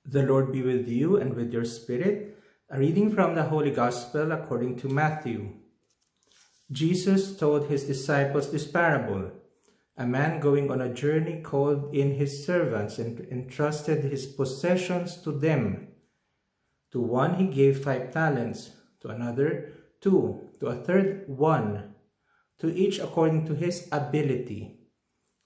The Lord be with you and with your spirit. A reading from the Holy Gospel according to Matthew. Jesus told his disciples this parable. A man going on a journey called in his servants and entrusted his possessions to them. To one he gave 5 talents, to another 2, to a third 1, to each according to his ability.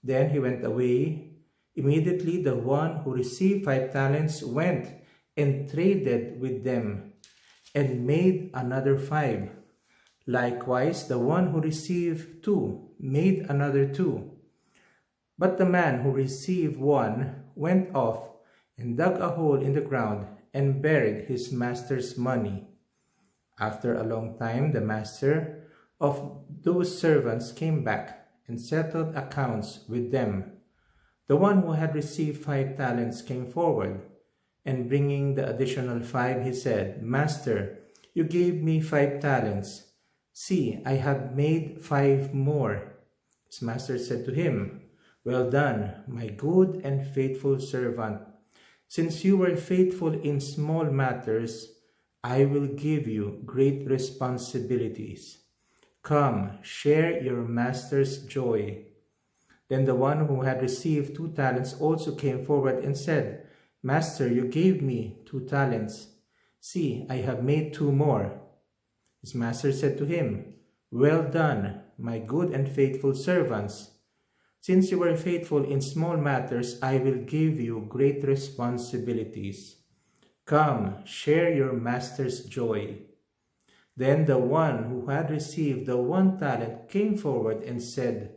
Then he went away. Immediately the one who received 5 talents went and traded with them and made another 5. Likewise, the one who received 2 made another 2. But the man who received 1 went off and dug a hole in the ground and buried his master's money. After a long time, the master of those servants came back and settled accounts with them. The one who had received 5 talents came forward, and bringing the additional 5, he said, "Master, you gave me 5 talents. See, I have made 5 more." His master said to him, "Well done, my good and faithful servant. Since you were faithful in small matters, I will give you great responsibilities. Come, share your master's joy." Then the one who had received 2 talents also came forward and said, "Master, you gave me 2 talents. See, I have made 2 more." His master said to him, "Well done, my good and faithful servants. Since you were faithful in small matters, I will give you great responsibilities. Come, share your master's joy." Then the one who had received the 1 talent came forward and said,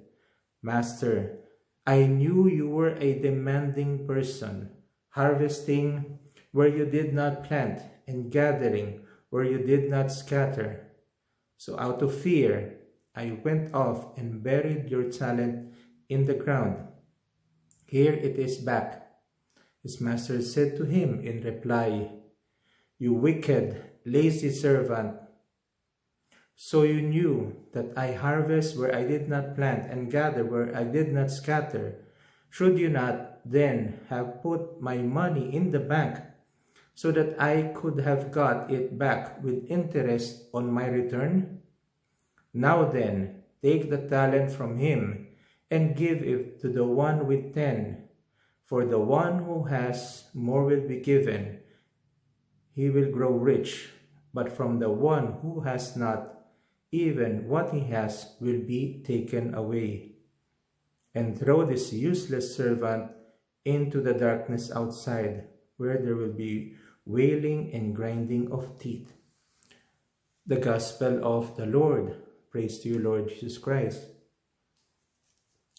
"Master, I knew you were a demanding person, harvesting where you did not plant and gathering where you did not scatter. So out of fear, I went off and buried your talent in the ground. Here it is back." His master said to him in reply, "You wicked, lazy servant. So you knew that I harvest where I did not plant and gather where I did not scatter. Should you not then have put my money in the bank so that I could have got it back with interest on my return? Now then, take the talent from him and give it to the one with 10. For the one who has more will be given. He will grow rich, but from the one who has not, even what he has will be taken away. And throw this useless servant into the darkness outside, where there will be wailing and grinding of teeth." The Gospel of the Lord. Praise to you, Lord Jesus Christ.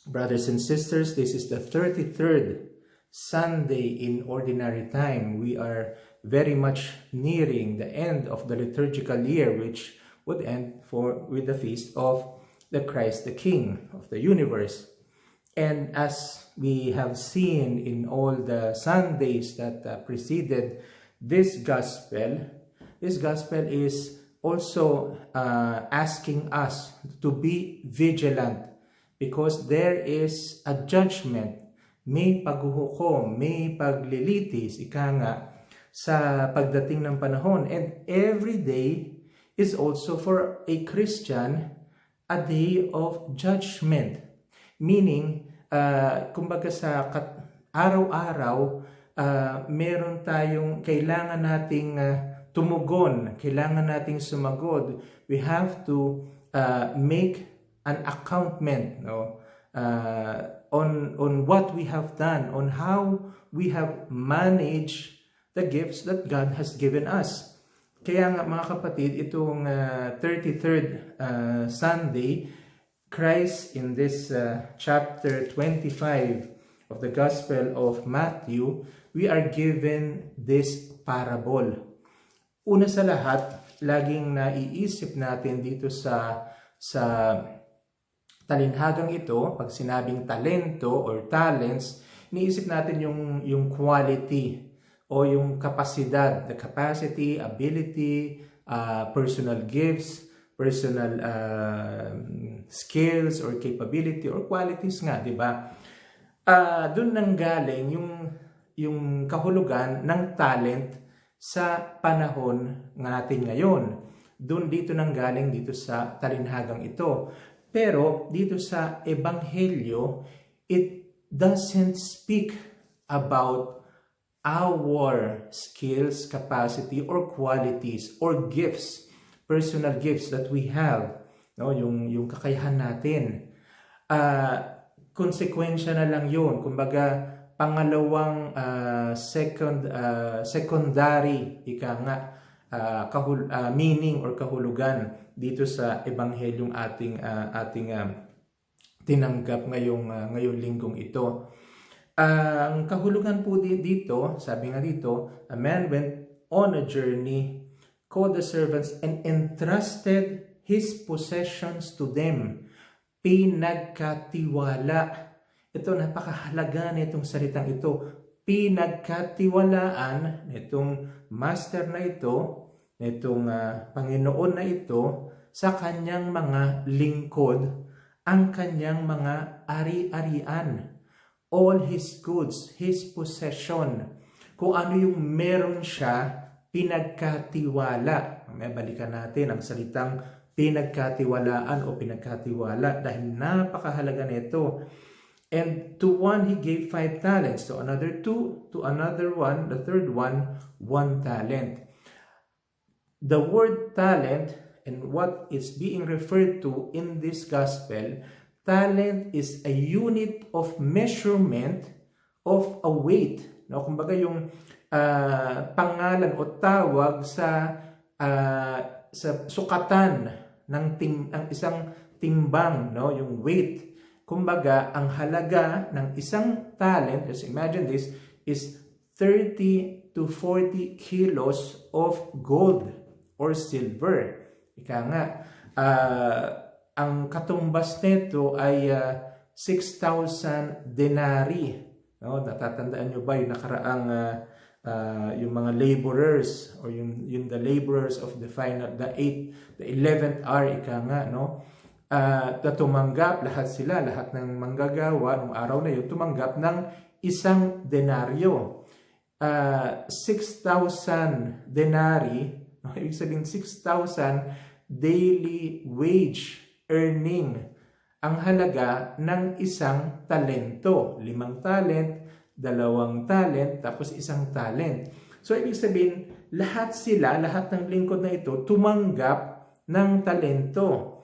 Brothers and sisters, this is the 33rd Sunday in Ordinary Time. We are very much nearing the end of the liturgical year, which would end with the feast of the Christ the King of the universe. And as we have seen in all the Sundays that preceded this gospel is also asking us to be vigilant, because there is a judgment, may paghuhukom, may paglilitis, ika nga, sa pagdating ng panahon. And every day is also for a Christian a day of judgment. Meaning, kumbaga sa araw-araw, meron tayong kailangan nating tumugon, kailangan nating sumagod. We have to make an accountment, no? On what we have done, on how we have managed the gifts that God has given us. Kaya nga mga kapatid, itong 33rd Sunday, Christ in this chapter 25 of the Gospel of Matthew, we are given this parable. Una sa lahat, laging naiisip natin dito sa talinhagang ito, pag sinabing talento or talents, iniisip natin yung quality o yung kapasidad, the capacity, ability, personal gifts, personal skills or capability or qualities nga, di ba? Doon nanggaling yung kahulugan ng talent sa panahon natin ngayon. Doon dito nanggaling dito sa talinhagang ito. Pero dito sa Ebanghelyo, it doesn't speak about our skills, capacity, or qualities, or gifts, personal gifts that we have, no? Yung kakayahan natin. Konsekwensya na lang yun. Kumbaga, pangalawang secondary, meaning or kahulugan dito sa Ebanghelyong ating tinanggap ngayong linggong ito. Ang kahulugan po dito, sabi nga dito, a man went on a journey, called the servants, and entrusted his possessions to them. Pinagkatiwala. Ito, napakahalaga nitong salitang ito. Pinagkatiwalaan nitong master na ito, nitong Panginoon na ito, sa kanyang mga lingkod, ang kanyang mga ari-arian. All his goods, his possession. Kung ano yung meron siya, pinagkatiwala. May balikan natin ang salitang pinagkatiwalaan o pinagkatiwala dahil napakahalaga nito. And to one he gave 5 talents, to another 2, to another 1, the third one, 1 talent. The word talent and what is being referred to in this gospel, talent is a unit of measurement of a weight. No? Kumbaga yung pangalan o tawag sa sukatan ng isang timbang, no? Yung weight. Kumbaga, ang halaga ng isang talent, just imagine this, is 30 to 40 kilos of gold or silver. Ika nga, ang katumbas nito ay 6,000 denarii. No? Natatandaan nyo ba yung nakaraang yung mga laborers or yung the laborers of the 11th hour, ika nga, no? Na tumanggap lahat ng manggagawa ng araw na yun, tumanggap ng isang denaryo. 6,000 denarii, no? Ibig sabihin 6,000 daily wage earning ang halaga ng isang talento. 5 talent, 2 talent, tapos 1 talent. So, ibig sabihin, lahat ng lingkod na ito, tumanggap ng talento.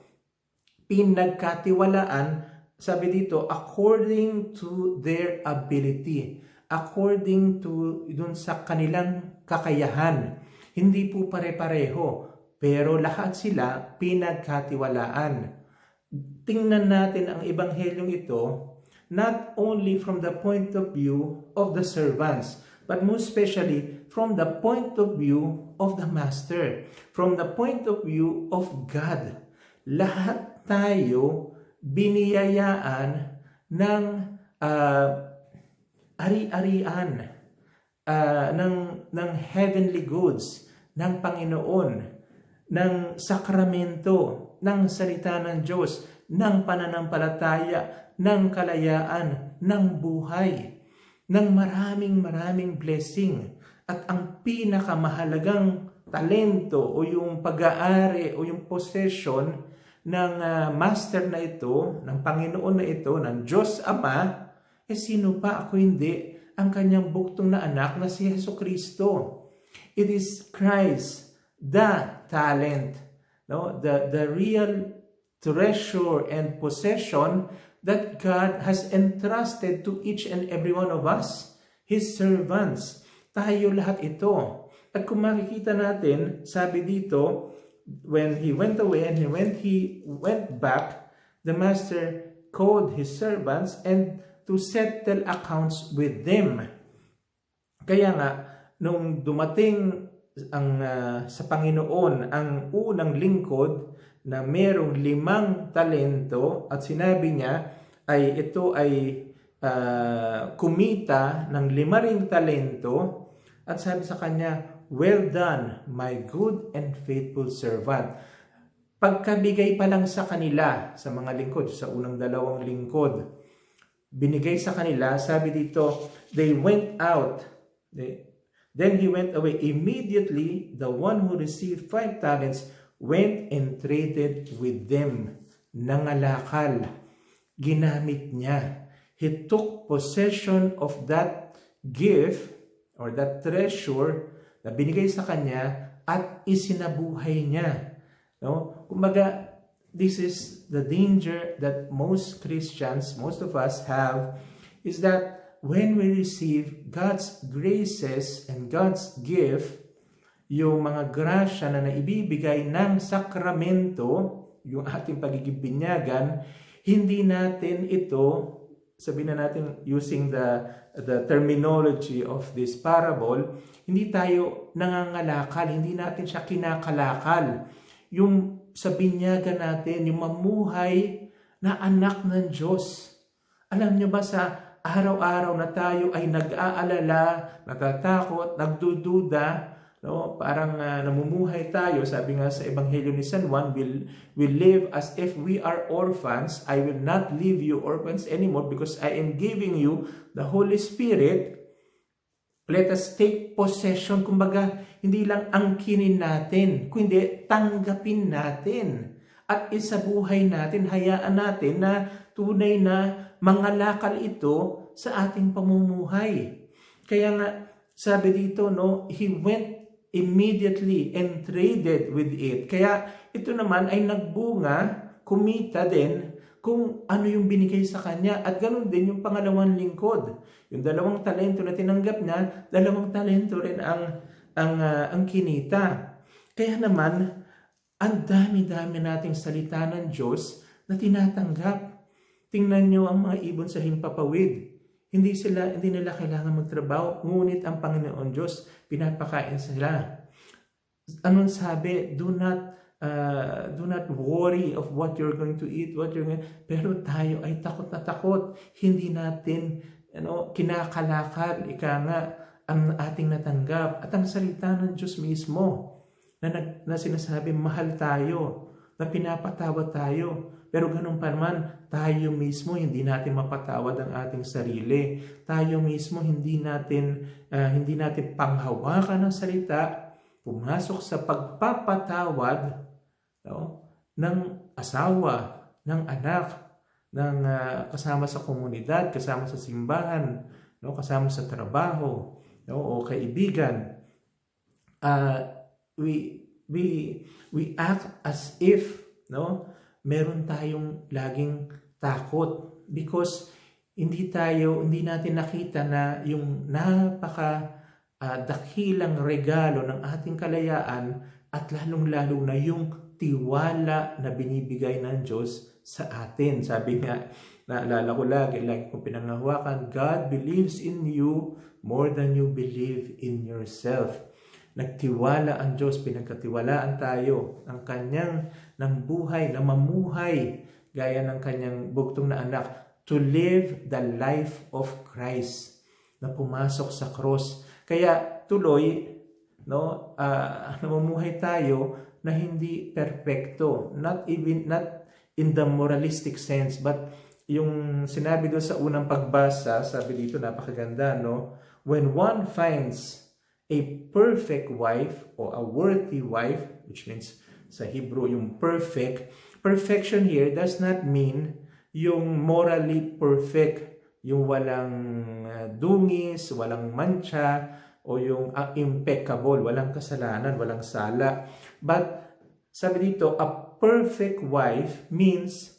Pinagkatiwalaan, sabi dito, according to their ability. According to, dun sa kanilang kakayahan. Hindi po pare-pareho, pero lahat sila pinagkatiwalaan. Tingnan natin ang ebanghelyong ito, not only from the point of view of the servants, but most especially from the point of view of the master, from the point of view of God. Lahat tayo biniyayaan ng ari-arian, ng heavenly goods, ng Panginoon, ng sakramento, ng salita ng Diyos, ng pananampalataya, ng kalayaan, ng buhay, ng maraming blessing. At ang pinakamahalagang talento o yung pag-aari o yung possession ng master na ito, ng Panginoon na ito, ng Diyos Ama, sino pa ako hindi, ang kanyang buktong na anak na si Jesucristo. It is Christ, the talent, no? The real treasure and possession that God has entrusted to each and every one of us, His servants. Tayo lahat ito. At kung makikita natin, sabi dito, when he went away and when he went back, the master called his servants and to settle accounts with them. Kaya nga, nung dumating sa Panginoon ang unang lingkod na merong 5 talento at sinabi niya ito ay kumita ng 5 ring talento at sabi sa kanya, "Well done, my good and faithful servant." Pagkabigay pa lang sa kanila, sa mga lingkod, sa unang 2 lingkod, binigay sa kanila. Sabi dito, they went out. Then he went away. Immediately, the one who received 5 talents went and traded with them. Nangalakal. Ginamit niya. He took possession of that gift or that treasure na binigay sa kanya at isinabuhay niya. No? Kumbaga, this is the danger that most Christians, most of us have, is that when we receive God's graces and God's gift, yung mga grasya na naibibigay ng sakramento, yung ating pagiging binyagan, hindi natin ito, sabihin na natin using the terminology of this parable, hindi tayo nangangalakal, hindi natin siya kinakalakal. Yung sa binyagan natin, yung mamuhay na anak ng Diyos. Alam nyo ba sa araw-araw na tayo ay nag-aalala, natatakot, nagdududa, no? Parang namumuhay tayo, sabi nga sa Ebanghelyo ni San Juan, we live as if we are orphans. I will not leave you orphans anymore because I am giving you the Holy Spirit. Let us take possession. Kumbaga, hindi lang angkinin natin, kundi tanggapin natin. At isabuhay natin, hayaan natin na tunay na mangalakal ito sa ating pamumuhay. Kaya nga, sabi dito, no, he went immediately and traded with it. Kaya ito naman ay nagbunga, kumita din kung ano yung binigay sa kanya. At ganun din yung pangalawang lingkod. Yung 2 talento na tinanggap niya, 2 talento rin ang kinita. Kaya naman, ang dami-dami nating salita ng Diyos na tinatanggap. Tingnan nyo ang mga ibon sa himpapawid. Hindi nila kailangan magtrabaho, ngunit ang Panginoon Diyos, pinapakain sila. Anong sabi? Do not worry of what you're going to eat, pero tayo ay takot na takot. Hindi natin kinakalakal, ang ating natanggap. At ang salita ng Diyos mismo, na sinasabi, mahal tayo, na pinapatawad tayo. Pero ganun pa naman, tayo mismo hindi natin mapatawad ang ating sarili. Tayo mismo hindi natin panghawakan ng salita, pumasok sa pagpapatawad ng asawa, ng anak, ng kasama sa komunidad, kasama sa simbahan, kasama sa trabaho, o kaibigan. We act as if meron tayong laging takot because hindi natin nakita na yung dakilang regalo ng ating kalayaan at lalong-lalo na yung tiwala na binibigay ng Diyos sa atin. Sabi nga, naalala ko lagi kong pinangahawakan, God believes in you more than you believe in yourself. Nagtiwala ang Diyos, pinagkatiwalaan tayo ng buhay, na mamuhay gaya ng kanyang bugtong na anak, to live the life of Christ, na pumasok sa cross. Kaya tuloy, namumuhay tayo na hindi perfecto, not in the moralistic sense, but yung sinabi doon sa unang pagbasa, sabi dito napakaganda, when one finds a perfect wife or a worthy wife, which means sa Hebrew yung perfect. Perfection here does not mean yung morally perfect, yung walang dungis, walang mancha, o yung impeccable, walang kasalanan, walang sala. But sabi dito, a perfect wife means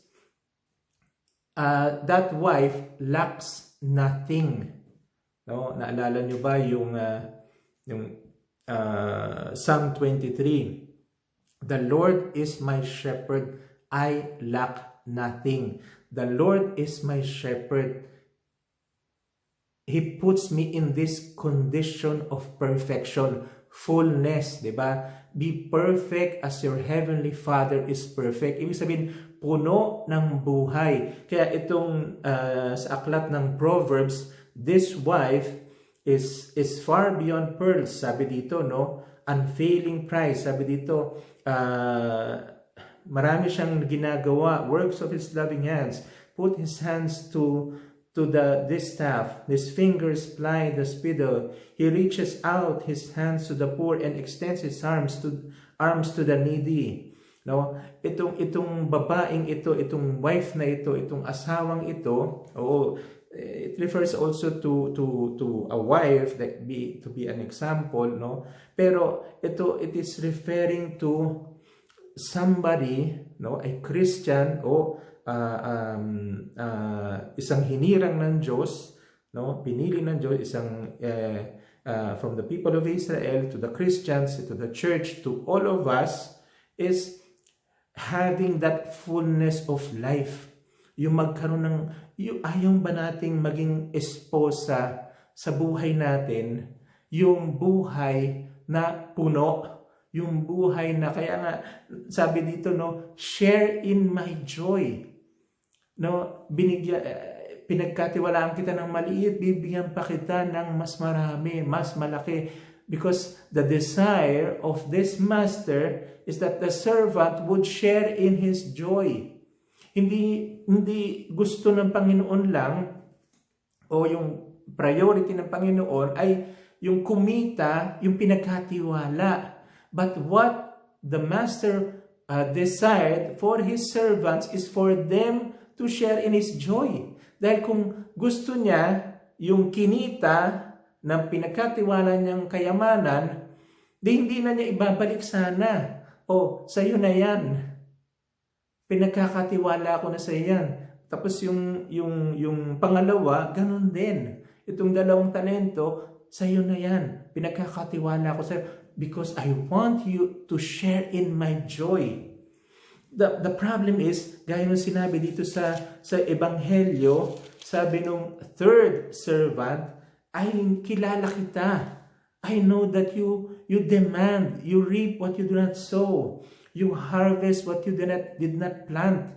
that wife lacks nothing. Naalala nyo ba yung Psalm 23, the Lord is my shepherd, I lack nothing. The Lord is my shepherd. He puts me in this condition of perfection, fullness, di ba? Be perfect as your heavenly Father is perfect. Ibig sabihin, puno ng buhay. Kaya itong sa aklat ng Proverbs, this wife is far beyond pearls, sabi dito, unfailing price, sabi dito, marami siyang ginagawa, works of his loving hands, put his hands to to the distaff, his fingers ply the spindle. He reaches out his hands to the poor and extends his arms to the needy. No, itong babaeng ito, itong wife na ito, itong asawang ito, it refers also to a wife that to be an example, no? Pero it is referring to somebody, no, a Christian o isang hinirang ng Diyos, no, pinili ng Diyos, isang from the people of Israel to the Christians, to the church, to all of us, is having that fullness of life. Yung magkaroon ng, ayaw ba nating maging esposa sa buhay natin, yung buhay na puno, yung buhay na, kaya nga, sabi dito, no, share in my joy. No, pinagkatiwalaan kita ng maliit, bibigyan pa kita ng mas marami, mas malaki. Because the desire of this master is that the servant would share in his joy. Hindi gusto ng Panginoon lang, o yung priority ng Panginoon ay yung kumita, yung pinagkatiwala. But what the master desired for his servants is for them to share in his joy. Dahil kung gusto niya yung kinita ng pinagkatiwala niyang kayamanan, hindi na niya ibabalik sana. Sa'yo na yan. Pinagkakatiwala ko na sa yan. Tapos yung pangalawa, ganun din. Itong 2 talento, sa'yo na yan. Pinagkakatiwala ko sa'yo because I want you to share in my joy. The problem is, gaya ng sinabi dito sa Ebanghelyo, sabi nung third servant, ay kilala kita. I know that you demand, you reap what you do not sow. You harvest what you did not plant.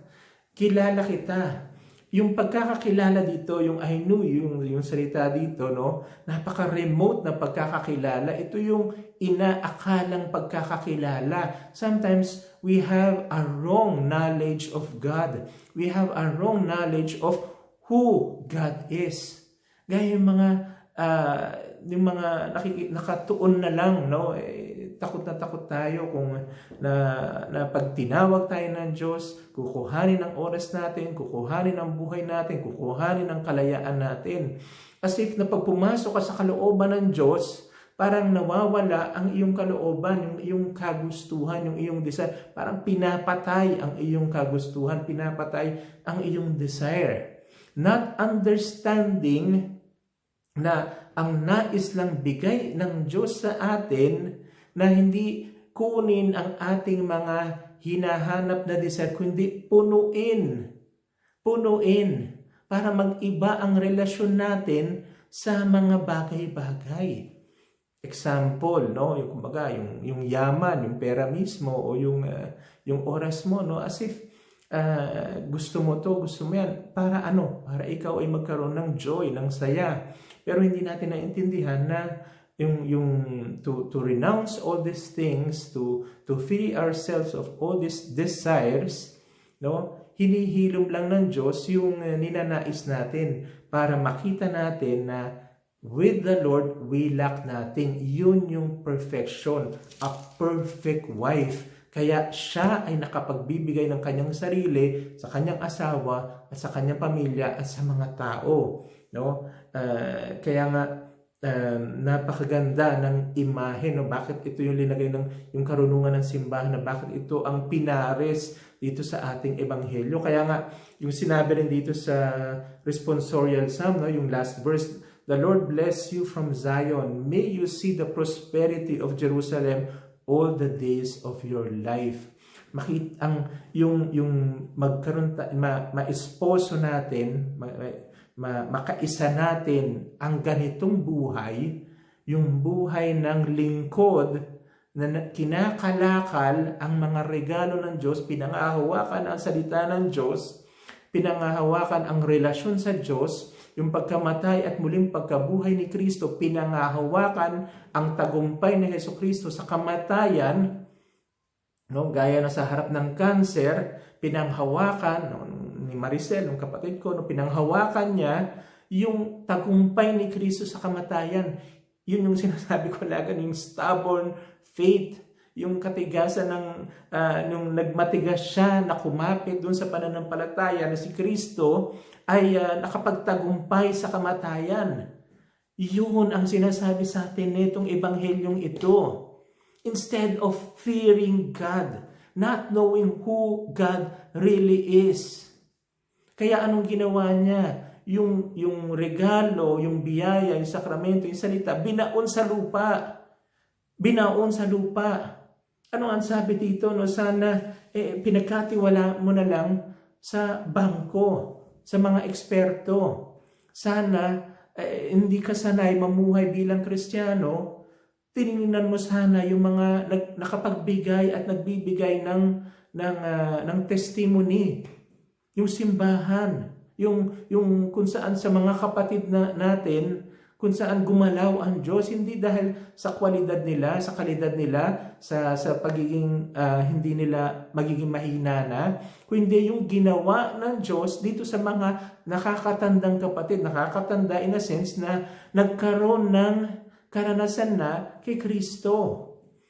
Kilala kita. Yung pagkakakilala dito, yung I knew, yung salita dito, no, napaka-remote na pagkakakilala. Ito yung inaakalang pagkakakilala. Sometimes we have a wrong knowledge of God. We have a wrong knowledge of who God is. Gaya yung mga nakatuon na lang, no? Takot na takot tayo kung na pag tinawag tayo ng Diyos, kukuhanin ang oras natin, kukuhanin ang buhay natin, kukuhanin ang kalayaan natin. As if na pag pumasok ka sa kalooban ng Diyos, parang nawawala ang iyong kalooban, yung iyong kagustuhan, yung iyong desire. Parang pinapatay ang iyong kagustuhan, pinapatay ang iyong desire. Not understanding na ang nais lang bigay ng Diyos sa atin na hindi kunin ang ating mga hinahanap na desire, kundi punuin para mag-iba ang relasyon natin sa mga bagay-bagay. Example, no, yung kumbaga yung yaman, yung pera mismo o yung oras mo, no, as if gusto mo yan para para ikaw ay magkaroon ng joy, ng saya. Pero hindi natin naintindihan na to renounce all these things, to free ourselves of all these desires, no? Hinihilom lang ng Diyos yung ninanais natin para makita natin na with the Lord we lack nothing. Yun yung perfection, a perfect wife. Kaya siya ay nakapagbibigay ng kanyang sarili sa kanyang asawa at sa kanyang pamilya at sa mga tao, no? Kaya nga napakaganda ng imahe, no? Bakit ito yung linagay yung karunungan ng simbahan, na bakit ito ang pinares dito sa ating ebanghelyo. Kaya nga yung sinabi rin dito sa responsorial psalm, no, yung last verse, the Lord bless you from Zion, may you see the prosperity of Jerusalem all the days of your life. Makita yung magkaroon ma-esposo natin, makaisa natin ang ganitong buhay, yung buhay ng lingkod na kinakalakal ang mga regalo ng Diyos, pinangahawakan ang salita ng Diyos, pinangahawakan ang relasyon sa Diyos, yung pagkamatay at muling pagkabuhay ni Kristo, pinangahawakan ang tagumpay ni Jesucristo sa kamatayan, no, gaya na sa harap ng cancer, pinanghawakan ni Maricel, ng kapatid ko, no, pinanghawakan niya yung tagumpay ni Kristo sa kamatayan. Yun yung sinasabi ko lagi, yung stubborn faith, yung katigasan nung nagmatigas siya na kumapit dun sa pananampalataya na si Kristo ay nakapagtagumpay sa kamatayan. Yun ang sinasabi sa atin nitong ebanghelyong ito. Instead of fearing God, not knowing who God really is. Kaya anong ginawa niya? Yung regalo, yung biyaya, yung sakramento, yung salita, binaon sa lupa. Binaon sa lupa. Ano ang sabi dito? No? Sana pinagkatiwala mo na lang sa bangko, sa mga eksperto. Sana hindi ka sanay mamuhay bilang Kristiyano. Tiningnan mo sana yung mga nakapagbigay at nagbibigay ng testimony. Yung simbahan, yung kung saan sa mga kapatid natin, kung saan gumalaw ang Diyos, hindi dahil sa kwalidad nila, sa kalidad nila, sa pagiging hindi nila magiging mahina na, kundi yung ginawa ng Diyos dito sa mga nakakatandang kapatid, nakakatanda in a sense na nagkaroon ng karanasan na kay Kristo,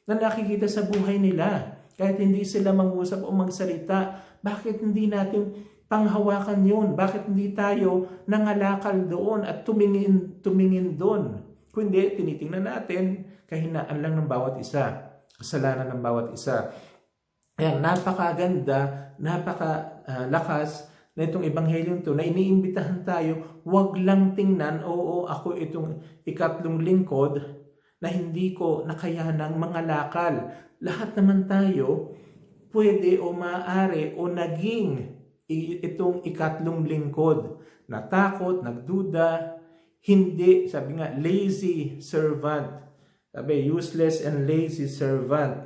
na nakikita sa buhay nila. Kahit hindi sila mangusap o magsalita, bakit hindi natin panghawakan yun? Bakit hindi tayo nangalakal doon at tumingin doon? Kundi tinitingnan natin kahinaan lang ng bawat isa, kasalanan ng bawat isa. Kaya napakaganda, napakalakas na itong ebanghelyong to na iniimbitahan tayo, wag lang tingnan, oo, ako itong ikatlong lingkod na hindi ko nakayanang mangalakal. Lahat naman tayo pwede o maaari o naging itong ikatlong lingkod. Natakot, nagduda, hindi, sabi nga, lazy servant. Sabi, useless and lazy servant.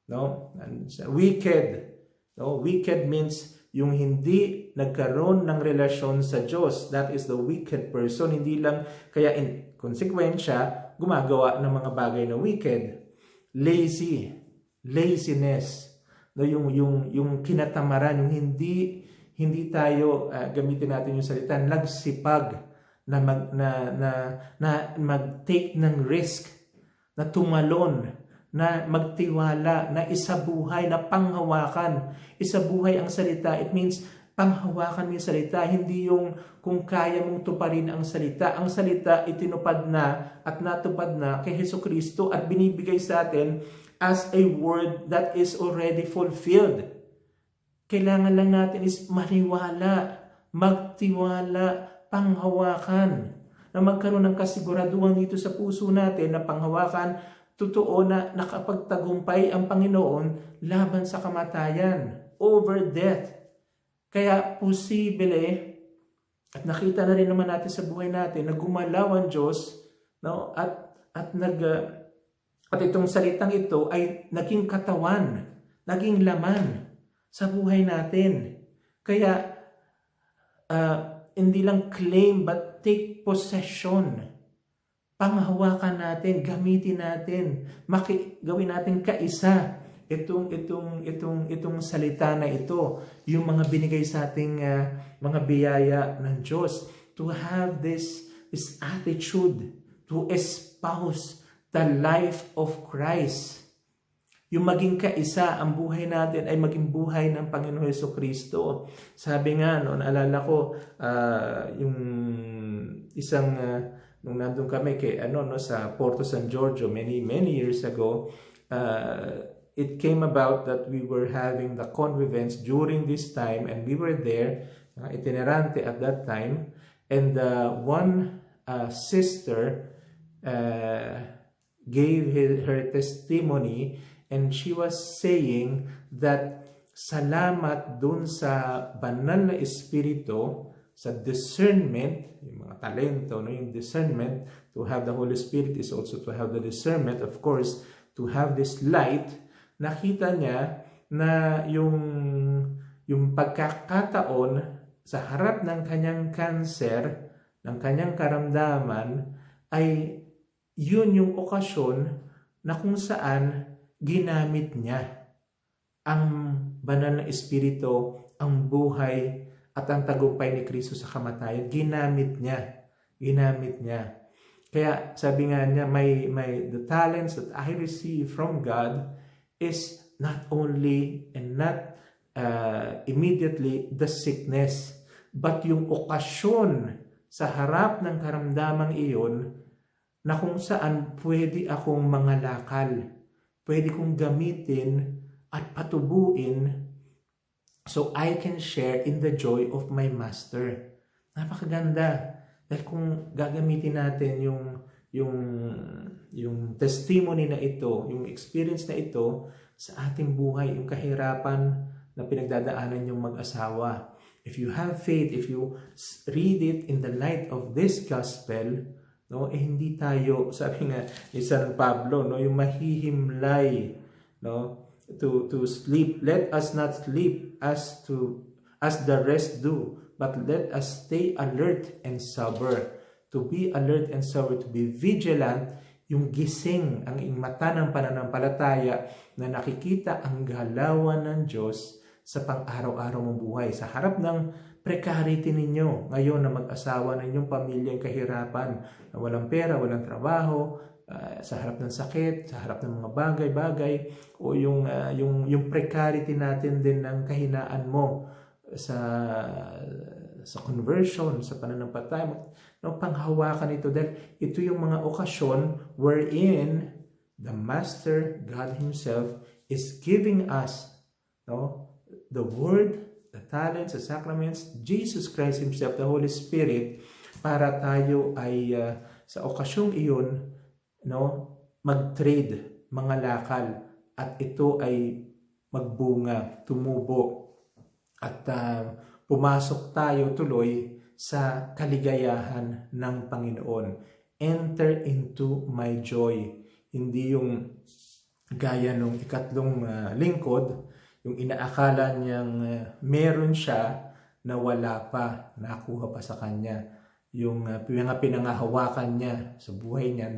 No? And wicked. No? Wicked means yung hindi nagkaroon ng relasyon sa Diyos. That is the wicked person. Hindi lang, kaya in konsekwensya, gumagawa ng mga bagay na wicked. Lazy. Laziness. No? Yung kinatamaran, yung hindi tayo gamitin natin yung salita nagsipag na mag-take ng risk, na tumalon, na magtiwala, na isabuhay, na panghawakan. Isabuhay ang salita. It means panghawakan mo yung salita, hindi yung kung kaya mong tuparin ang salita. Ang salita itinupad na at natupad na kay Jesucristo at binibigay sa atin as a word that is already fulfilled. Kailangan lang natin is maniwala, magtiwala, panghawakan, na magkaroon ng kasiguraduhan dito sa puso natin na panghawakan, totoo na nakapagtagumpay ang Panginoon laban sa kamatayan, over death. Kaya posible, at nakita na rin naman natin sa buhay natin, na gumalaw ang Diyos, no? at itong salitang ito ay naging katawan, naging laman sa buhay natin. Kaya hindi lang claim but take possession. Panghawakan natin, gamitin natin, gawin natin kaisa itong salita na ito, yung mga binigay sa ating mga biyaya ng Diyos, to have this attitude to espouse the life of Christ. Yung maging kaisa, ang buhay natin ay maging buhay ng Panginoon Jesucristo. Sabi nga, no, naalala ko, yung isang, nung nandun kami sa Porto San Giorgio many years ago, it came about that we were having the convivence during this time, and we were there, itinerante at that time, and one sister gave her testimony. And she was saying that salamat dun sa banal na espiritu, sa discernment, yung mga talento, no? Yung discernment, to have the Holy Spirit is also to have the discernment, of course, to have this light. Nakita niya na yung pagkakataon sa harap ng kanyang cancer, ng kanyang karamdaman, ay yun yung okasyon na kung saan ginamit niya ang banal na espiritu, ang buhay at ang tagumpay ni Kristo sa kamatayan. Ginamit niya. ginamit niya. Kaya sabi nga niya, the talents that I receive from God is not only and not immediately the sickness, but yung okasyon sa harap ng karamdamang iyon na kung saan pwede akong mangalakal, pwede kong gamitin at patubuin so I can share in the joy of my master. Napakaganda. Dahil kung gagamitin natin yung testimony na ito, yung experience na ito sa ating buhay, yung kahirapan na pinagdadaanan yung mag-asawa. If you have faith, if you read it in the light of this gospel, no, hindi tayo, sabi nga ni San Pablo, no, yung mahihimlay, no, to sleep. Let us not sleep as the rest do, but let us stay alert and sober. To be alert and sober, to be vigilant, yung gising, ang mata ng pananampalataya na nakikita ang galawan ng Diyos sa pang-araw-araw mong buhay. Sa harap ng precarity ninyo ngayon na mag-asawa ng inyong pamilya ang kahirapan, na walang pera, walang trabaho, sa harap ng sakit, sa harap ng mga bagay-bagay, o yung precarity natin din ng kahinaan mo sa conversion, sa pananampalataya, no, panghawakan ito dahil ito yung mga okasyon wherein the Master, God Himself, is giving us, no, the Word, the talents, the sacraments, Jesus Christ Himself, the Holy Spirit, para tayo ay sa okasyong iyon, no, mag-trade, mangalakal, at ito ay magbunga, tumubo, at pumasok tayo tuloy sa kaligayahan ng Panginoon. Enter into my joy. Hindi yung gaya nung ikatlong lingkod, yung inaakala niyang meron siya na wala pa, nakuha pa sa kanya. Yung pinangahawakan niya sa buhay niya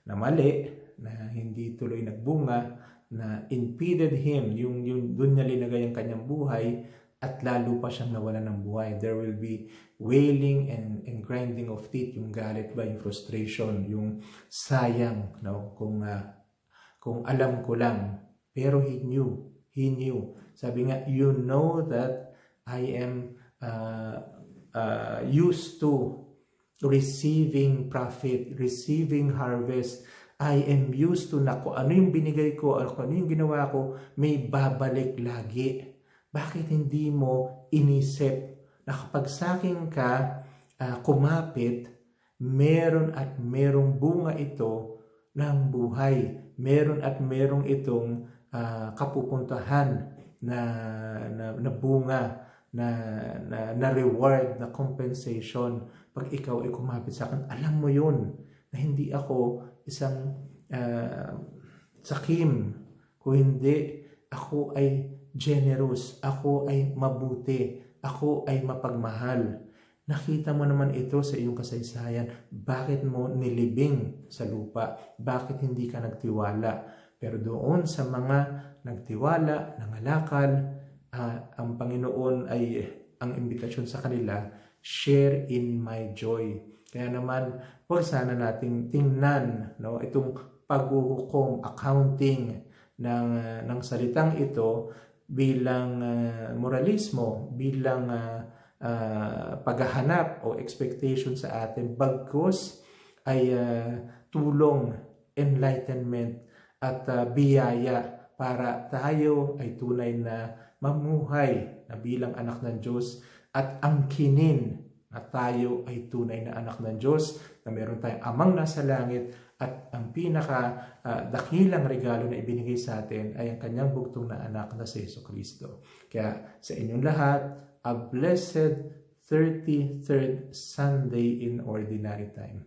na mali, na hindi tuloy nagbunga, na impeded him, yung doon niya linagay ang kanyang buhay, at lalo pa siyang nawalan ng buhay. There will be wailing and grinding of teeth, yung galit ba, yung frustration, yung sayang, no? Kung alam ko lang. Pero he knew. Sabi nga, you know that I am used to receiving profit, receiving harvest. I am used to na kung ano yung binigay ko, kung ano yung ginawa ko, may babalik lagi. Bakit hindi mo inisip na kapag sa akin ka kumapit, meron at merong bunga ito ng buhay. Meron at merong itong kapupuntahan na bunga, na reward, na compensation. Pag ikaw ay kumapit sa akin, alam mo yun, na hindi ako isang sakim. Kung hindi, ako ay generous, ako ay mabuti, ako ay mapagmahal. Nakita mo naman ito sa iyong kasaysayan. Bakit mo nilibing sa lupa? Bakit hindi ka nagtiwala? Pero doon sa mga nagtiwala, nangalakal, ang Panginoon ay ang imbitasyon sa kanila, share in my joy. Kaya naman, huwag sana nating tingnan, no, itong paghuhukom, accounting ng salitang ito bilang moralismo, bilang paghahanap o expectation sa atin, bagkus ay tulong, enlightenment at biyaya para tayo ay tunay na mamuhay na bilang anak ng Diyos at angkinin na tayo ay tunay na anak ng Diyos, na meron tayong amang nasa langit, at ang dakilang regalo na ibinigay sa atin ay ang kanyang bugtong na anak na si Jesucristo. Kaya sa inyong lahat, a blessed 33rd Sunday in Ordinary Time.